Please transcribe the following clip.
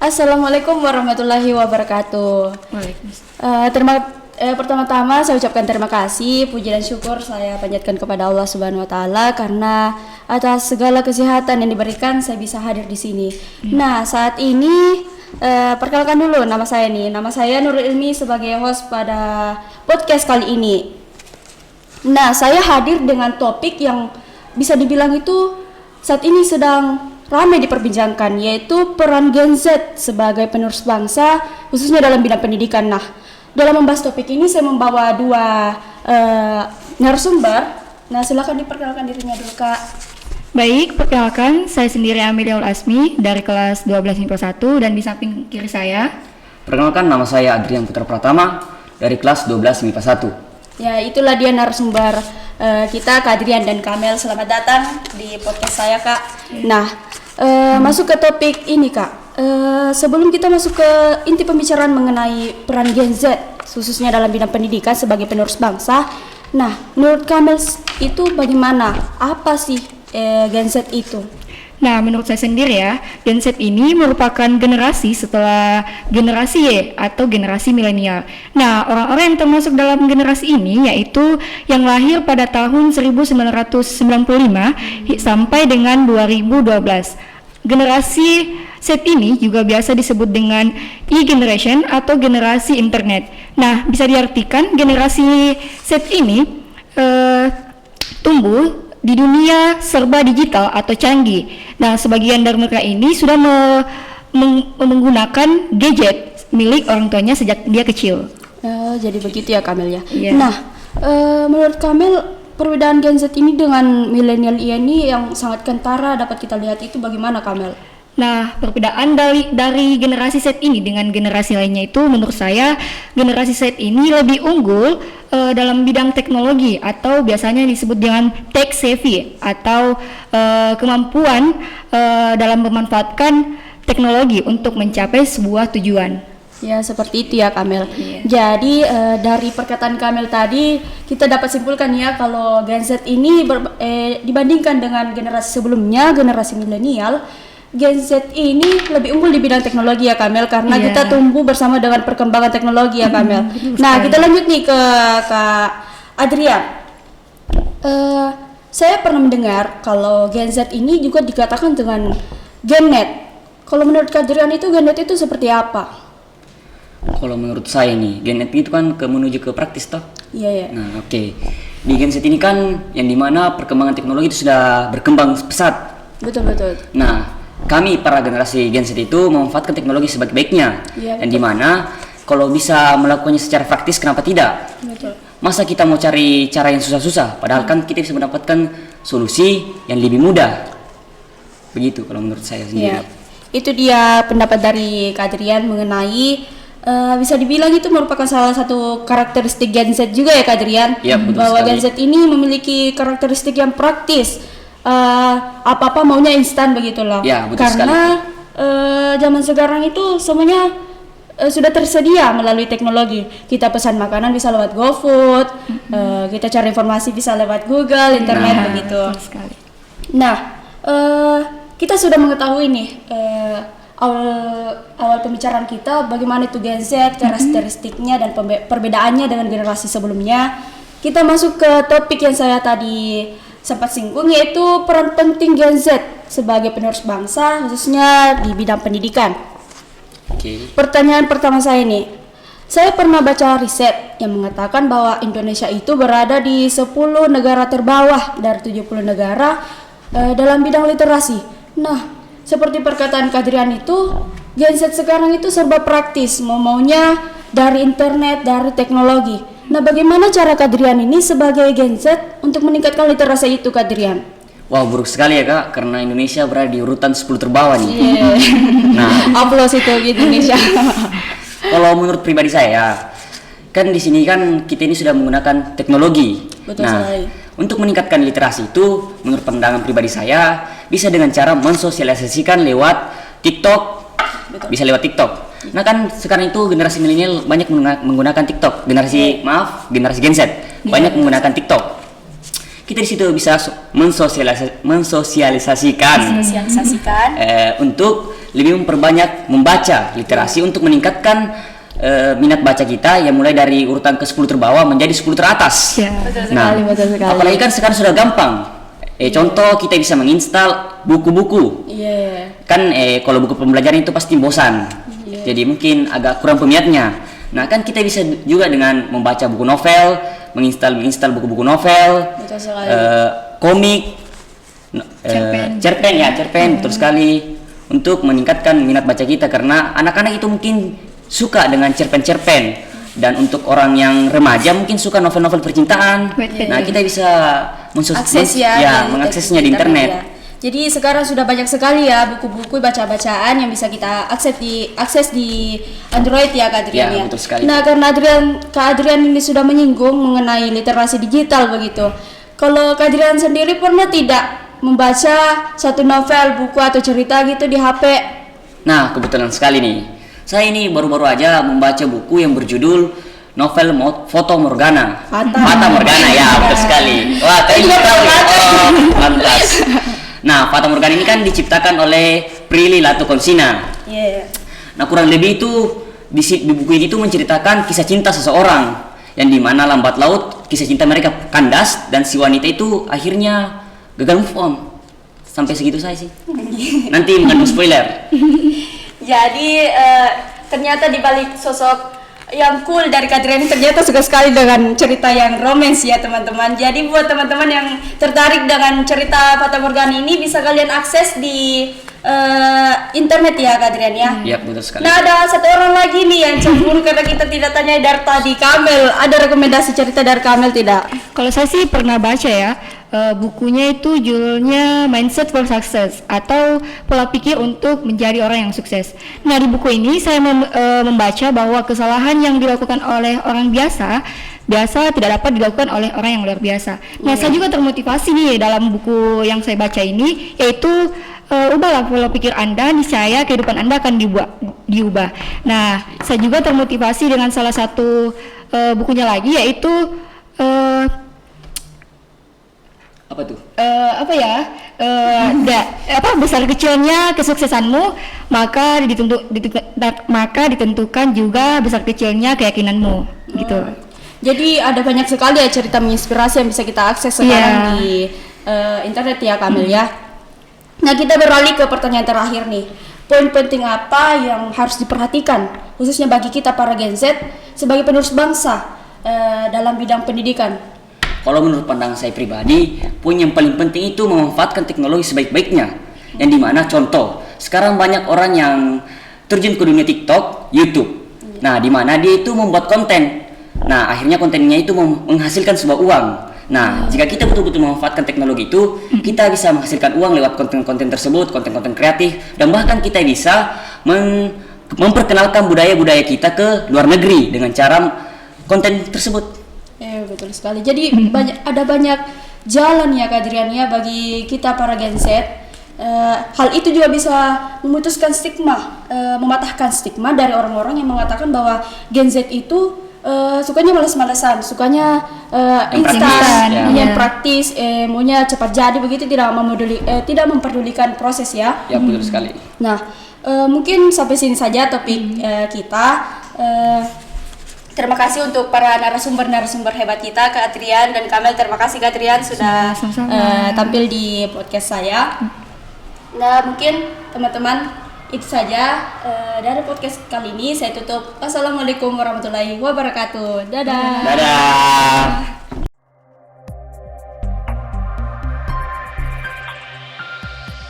Assalamualaikum warahmatullahi wabarakatuh. Pertama-tama saya ucapkan terima kasih, puji dan syukur saya panjatkan kepada Allah Subhanahu wa taala karena atas segala kesehatan yang diberikan saya bisa hadir di sini. Nah, saat ini perkenalkan dulu nama saya nih. Nama saya Nurul Ilmi sebagai host pada podcast kali ini. Nah, saya hadir dengan topik yang bisa dibilang itu saat ini sedang ramai diperbincangkan, yaitu peran Gen Z sebagai penerus bangsa, khususnya dalam bidang pendidikan. Nah, dalam membahas topik ini saya membawa dua narasumber. Nah, silakan diperkenalkan dirinya dulu, Kak. Baik, perkenalkan saya sendiri Ameliaul Asmi dari kelas 12 MIPA 1 dan di samping kiri saya. Perkenalkan, nama saya Adrian Putra Pratama dari kelas 12 MIPA 1. Ya, itulah dia narasumber kita, Kak Adrian dan Kamel. Selamat datang di podcast saya, Kak. Nah, masuk ke topik ini, Kak. Sebelum kita masuk ke inti pembicaraan mengenai peran Gen Z, khususnya dalam bidang pendidikan sebagai penerus bangsa. Nah, menurut Kamel itu bagaimana? Apa sih Gen Z itu? Nah, menurut saya sendiri ya, Gen Z ini merupakan generasi setelah generasi Y atau generasi milenial. Nah, orang-orang yang termasuk dalam generasi ini yaitu yang lahir pada tahun 1995 sampai dengan 2012. Generasi Z ini juga biasa disebut dengan E-generation atau generasi internet. Nah, bisa diartikan generasi Z ini tumbuh di dunia serba digital atau canggih. Nah, sebagian dari mereka ini sudah menggunakan gadget milik orang tuanya sejak dia kecil. Jadi begitu ya, Kamel ya. Yeah. Nah, menurut Kamel perbedaan Gen Z ini dengan milenial ini yang sangat kentara dapat kita lihat itu bagaimana, Kamel? Nah, perbedaan dari generasi Z ini dengan generasi lainnya itu menurut saya generasi Z ini lebih unggul dalam bidang teknologi atau biasanya disebut dengan tech savvy atau kemampuan dalam memanfaatkan teknologi untuk mencapai sebuah tujuan. Ya, seperti itu ya, Kamel. Iya. Jadi dari perkataan Kamel tadi kita dapat simpulkan ya kalau Gen Z ini dibandingkan dengan generasi sebelumnya, generasi milenial, Gen Z ini lebih unggul di bidang teknologi ya, Kamel, karena kita tumbuh bersama dengan perkembangan teknologi ya, Kamel. Nah, kita lanjut nih ke Kak Adrian. Saya pernah mendengar kalau Gen Z ini juga dikatakan dengan Gen Z. Kalau menurut Kak Adrian itu Gen Z itu seperti apa? Kalau menurut saya nih, Gen Z itu kan menuju ke praktis toh. Iya ya. Nah, oke. Di Gen Z ini kan yang dimana perkembangan teknologi itu sudah berkembang pesat. Betul. Nah, kami para generasi Gen Z itu memanfaatkan teknologi sebaik-baiknya. Iya, yang dimana kalau bisa melakukannya secara praktis, kenapa tidak? Betul. Masa kita mau cari cara yang susah-susah, padahal kan kita bisa mendapatkan solusi yang lebih mudah. Begitu kalau menurut saya sendiri. Ya, itu dia pendapat dari Kak Adrian mengenai bisa dibilang itu merupakan salah satu karakteristik Gen Z juga ya, Kak Adrian. Ya, betul bahwa sekali. Gen Z ini memiliki karakteristik yang praktis. Apa-apa maunya instan begitu loh. Ya, betul karena zaman sekarang itu semuanya sudah tersedia melalui teknologi. Kita pesan makanan bisa lewat GoFood, kita cari informasi bisa lewat Google, internet begitu. Sekali. Nah, kita sudah mengetahui nih awal pembicaraan kita bagaimana itu Gen Z, karakteristiknya dan perbedaannya dengan generasi sebelumnya. Kita masuk ke topik yang saya tadi sempat singgung, yaitu peran penting Gen Z sebagai penerus bangsa khususnya di bidang pendidikan. Oke. Pertanyaan pertama saya nih, saya pernah baca riset yang mengatakan bahwa Indonesia itu berada di 10 negara terbawah dari 70 negara dalam bidang literasi. Nah, seperti perkataan Kadrian itu, Gen Z sekarang itu serba praktis, maunya dari internet, dari teknologi. Nah, bagaimana cara Kadrian ini sebagai Gen Z untuk meningkatkan literasi itu, Kadrian? Wah, buruk sekali ya, Kak, karena Indonesia berada di urutan 10 terbawah nih. Yeah. Nah, Aplaus itu di Indonesia. kalau menurut pribadi saya, kan di sini kan kita ini sudah menggunakan teknologi. Betul nah, sekali. Untuk meningkatkan literasi itu, menurut pandangan pribadi saya, bisa dengan cara mensosialisasikan lewat TikTok. Betul. Bisa lewat TikTok. Nah kan sekarang itu generasi milenial banyak menggunakan TikTok. Generasi Gen Z banyak menggunakan TikTok. Kita di situ bisa mensosialisasikan untuk lebih memperbanyak membaca literasi untuk meningkatkan minat baca kita yang mulai dari urutan ke-10 terbawah menjadi 10 teratas. Ya. Betul sekali. Apalagi kan sekarang sudah gampang. Contoh kita bisa menginstal buku-buku. Iya. Kan kalau buku pembelajaran itu pasti bosan. Jadi mungkin agak kurang peminatnya. Nah, kan kita bisa juga dengan membaca buku novel, menginstal buku-buku novel, Betul sekali. komik, cerpen, betul sekali, untuk meningkatkan minat baca kita karena anak-anak itu mungkin suka dengan cerpen-cerpen, dan untuk orang yang remaja mungkin suka novel-novel percintaan. Betul. Nah, kita bisa Akses mengaksesnya di internet. ya. Jadi sekarang sudah banyak sekali ya buku-buku baca-bacaan yang bisa kita akses di Android ya Kak Adrian Ya, ya. betul sekali. Nah, karena Kak Adrian ini sudah menyinggung mengenai literasi digital begitu. Kalau Kak Adrian sendiri pernah tidak membaca satu novel, buku atau cerita gitu di HP? Nah, kebetulan sekali nih. Saya ini baru-baru aja membaca buku yang berjudul novel Fata Morgana. Fata Morgana, ya, betul sekali. Wah, kayaknya tahu. Oh, pantas. Nah, Fata Morgana ini kan diciptakan oleh Prilly Latukonsina. Iya. Nah, kurang lebih itu di buku ini tuh menceritakan kisah cinta seseorang yang dimana lambat laut kisah cinta mereka kandas dan si wanita itu akhirnya gagal move on. Sampai segitu saya sih. Nanti mengandung spoiler. Jadi ternyata di balik sosok yang cool dari Kak Adrian ini ternyata suka sekali dengan cerita yang romance ya teman-teman. Jadi buat teman-teman yang tertarik dengan cerita Fata Morgana ini bisa kalian akses di internet ya Kak Adrian ya. Iya, betul sekali. Nah, ada satu orang lagi nih yang cemburu karena kita tidak tanya dari tadi. Kamel, ada rekomendasi cerita dari Kamel tidak? Kalau saya sih pernah baca ya, bukunya itu judulnya Mindset for Success atau pola pikir untuk menjadi orang yang sukses. Nah, di buku ini saya membaca bahwa kesalahan yang dilakukan oleh orang biasa tidak dapat dilakukan oleh orang yang luar biasa. Nah, saya juga termotivasi nih dalam buku yang saya baca ini, yaitu ubahlah pola pikir Anda, niscaya kehidupan Anda akan diubah. Nah, saya juga termotivasi dengan salah satu bukunya lagi, yaitu Apa tuh? Besar kecilnya kesuksesanmu maka ditentukan juga besar kecilnya keyakinanmu, gitu. Jadi ada banyak sekali ya cerita menginspirasi yang bisa kita akses sekarang di internet ya Kamil ya. Nah, kita beralih ke pertanyaan terakhir nih. Poin penting apa yang harus diperhatikan khususnya bagi kita para Gen Z sebagai penerus bangsa dalam bidang pendidikan? Kalau menurut pandangan saya pribadi, poin yang paling penting itu memanfaatkan teknologi sebaik-baiknya. Yang dimana contoh, sekarang banyak orang yang terjun ke dunia TikTok, YouTube. Nah, dimana dia itu membuat konten. Nah, akhirnya kontennya itu menghasilkan sebuah uang. Nah, jika kita betul-betul memanfaatkan teknologi itu, kita bisa menghasilkan uang lewat konten-konten tersebut, konten-konten kreatif, dan bahkan kita bisa memperkenalkan budaya-budaya kita ke luar negeri dengan cara konten tersebut. Betul sekali. Jadi ada banyak jalan ya Kak Adrian ya bagi kita para Gen Z. Hal itu juga bisa memutuskan stigma, mematahkan stigma dari orang-orang yang mengatakan bahwa Gen Z itu sukanya malas-malasan, sukanya instan, ingin praktis, maunya cepat jadi begitu, tidak memperdulikan proses ya. Ya, betul sekali. Nah, mungkin sampai sini saja topik kita. Terima kasih untuk para narasumber hebat kita, Kak Adrian dan Kamel. Terima kasih Kak Adrian sudah tampil di podcast saya. Nah, mungkin teman-teman itu saja dari podcast kali ini. Saya tutup. Wassalamualaikum warahmatullahi wabarakatuh. Dadah. Dadah.